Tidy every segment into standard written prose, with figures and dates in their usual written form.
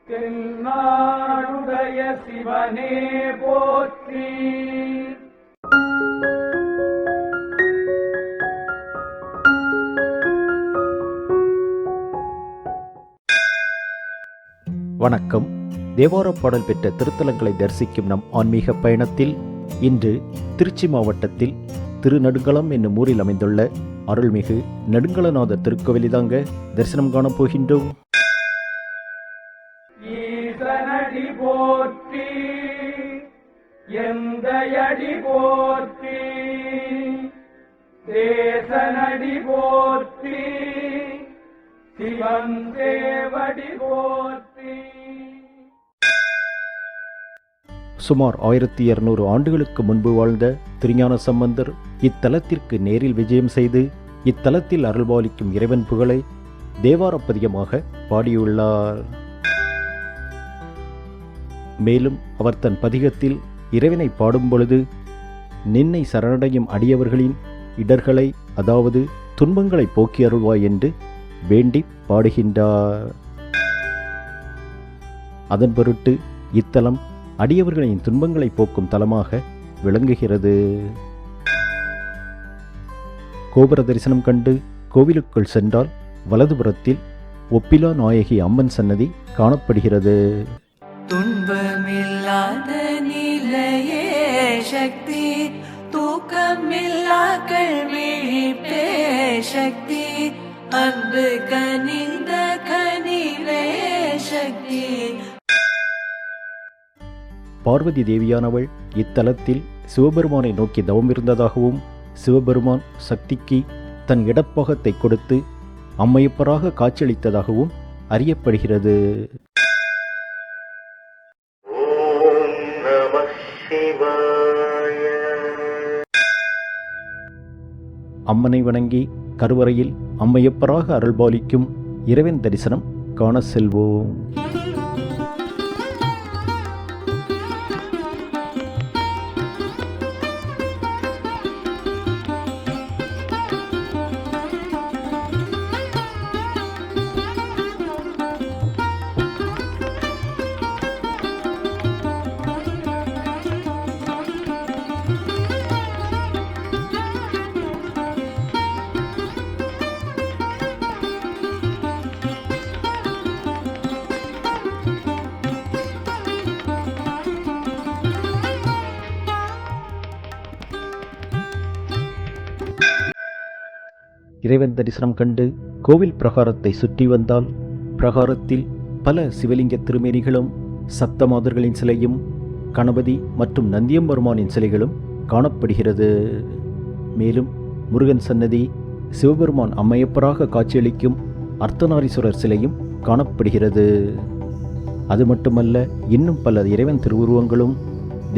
தென்னாடுடைய சிவனே போற்றி. வணக்கம். தேவாரப் பாடல் பெற்ற திருத்தலங்களை தரிசிக்கும் நம் ஆன்மீக பயணத்தில் இன்று திருச்சி மாவட்டத்தில் திருநடுங்களம் என்னும் ஊரில் அமைந்துள்ள அருள்மிகு நடுங்களநாதர் திருக்கோவிலிதாங்க தரிசனம் காண போகின்றோம். ஈசனடி போற்றி, எந்தையடி போற்றி, தேசனடி போற்றி, சிவன் தேவடி போற்றி. சுமார் 1200 ஆண்டுகளுக்கு முன்பு வாழ்ந்த திருஞான சம்பந்தர் இத்தலத்திற்கு நேரில் விஜயம் செய்து இத்தலத்தில் அருள்பாலிக்கும் இறைவன் புகழை தேவாரப்பதிகமாக பாடியுள்ளார். மேலும் அவர் தன் பதிகத்தில் இறைவனை பாடும் பொழுது நின்னை சரணடையும் அடியவர்களின் இடர்களை, அதாவது துன்பங்களை போக்கி அருள்வாய் என்று வேண்டி பாடுகின்றார். அதன் பொருட்டு இத்தலம் அடியவர்களின் துன்பங்களை போக்கும் தலமாக விளங்குகிறது. கோபுர தரிசனம் கண்டு கோவிலுக்குள் சென்றால் வலதுபுறத்தில் ஒப்பிலா நாயகி அம்மன் சன்னதி காணப்படுகிறது. துன்பமில்லாத நிலையே சக்தி, தூக்கமில்லா கல்விழிப்பே சக்தி, அன்பு கனிந்த கனிவே சக்தி. பார்வதி தேவியானவள் இத்தலத்தில் சிவபெருமானை நோக்கி தவம் இருந்ததாகவும், சிவபெருமான் சக்திக்கு தன் இடப்பகத்தை கொடுத்து அம்மையப்பராக காட்சியளித்ததாகவும் அறியப்படுகிறது. அம்மனை வணங்கி கருவறையில் அம்மையப்பராக அருள்பாலிக்கும் இறைவன் தரிசனம் காண செல்வோம். இறைவன் தரிசனம் கண்டு கோவில் பிரகாரத்தை சுற்றி வந்தால் பிரகாரத்தில் பல சிவலிங்க திருமேனிகளும், சப்தமாதர்களின் சிலையும், கணபதி மற்றும் நந்தியம்பெருமானின் சிலைகளும் காணப்படுகிறது. மேலும் முருகன் சன்னதி, சிவபெருமான் அம்மையப்பராக காட்சியளிக்கும் அர்த்தநாரீஸ்வரர் சிலையும் காணப்படுகிறது. அது மட்டுமல்ல, இன்னும் பல இறைவன் திருவுருவங்களும்,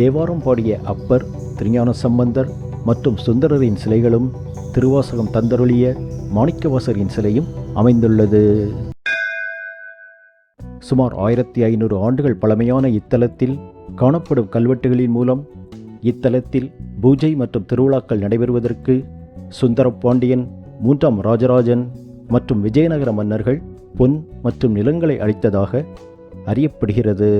தேவாரம் பாடிய அப்பர், திருஞான சம்பந்தர் மற்றும் சுந்தரரின் சிலைகளும், திருவாசகம் தந்தருளிய மாணிக்கவாசகரின் சிலையும் அமைந்துள்ளது. சுமார் 1500 ஆண்டுகள் பழமையான இத்தலத்தில் காணப்படும் கல்வெட்டுகளின் மூலம் இத்தலத்தில் பூஜை மற்றும் திருவிழாக்கள் நடைபெறுவதற்கு சுந்தர பாண்டியன், 3ஆம் ராஜராஜன் மற்றும் விஜயநகர மன்னர்கள் பொன் மற்றும் நிலங்களை அளித்ததாக அறியப்படுகிறது.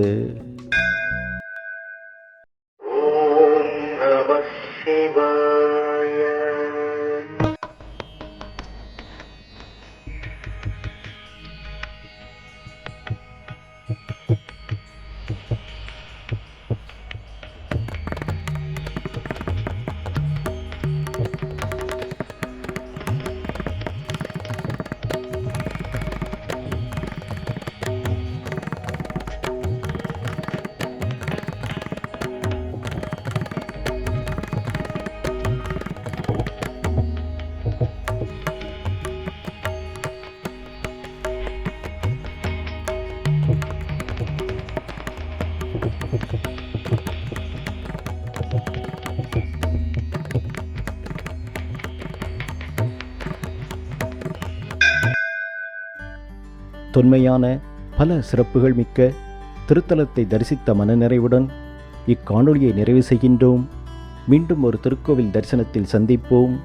தொன்மையான பல சிறப்புகள் மிக்க திருத்தலத்தை தரிசித்த மனநிறைவுடன் இக்காணொளியை நிறைவு செய்கின்றோம். மீண்டும் ஒரு திருக்கோவில் தரிசனத்தில் சந்திப்போம்.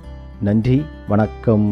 நன்றி, வணக்கம்.